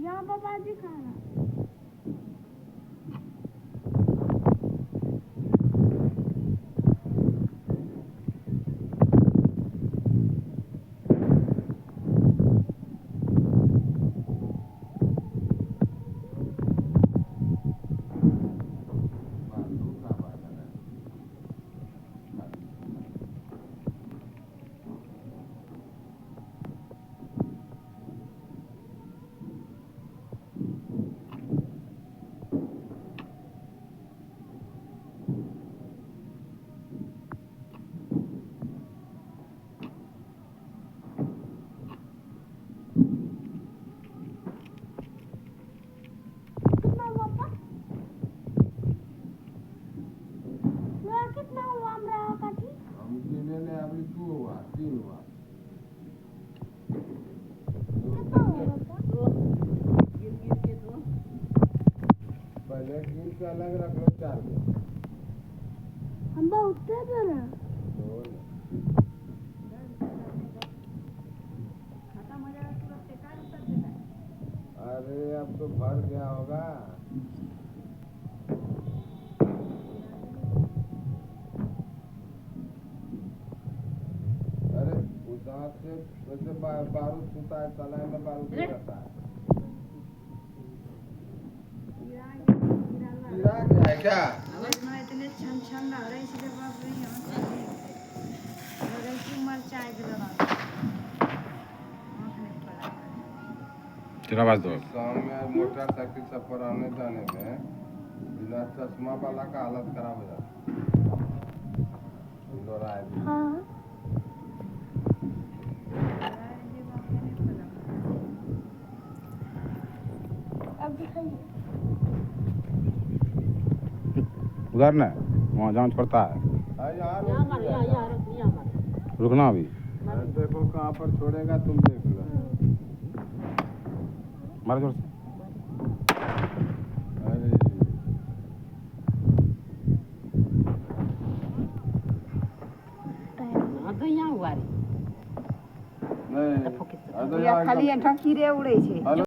यहाँ बाबा जी खाना कितना हुआ हमरा काठी हम गिने अभी 2 हुआ 3 हुआ कितना हुआ पापा गिर गिर के दो पहले गिन के अलग रख लो 4 को हम बहुत तेज है ना खत्म हो जाएगा तुरंत टेका उतर देना अरे अब तो भर गया होगा अरे उस हाथ से वैसे बारूद छूता है तलाई में बारूद रहता है गिरा गया है क्या आवाज ना इतने छन छन ना रही इसलिए बाप रे मगर की मरचाई के दवा आंख नहीं पड़ा तेरा आवाज दो शाम में मोटरसाइकिल सब पर आने जाने में बिना चश्मा वाला का हालत खराब हो जाता दोहराए हाँ अब दिखाइए उधर ना वहाँ जांच पड़ता है यार रुकना अभी देखो कहाँ पर छोड़ेगा तुम देख लो मारो जोर से अरे तो यहाँ हुआ रे नहीं खाली एकदम ठकीरे उड़े छे हेलो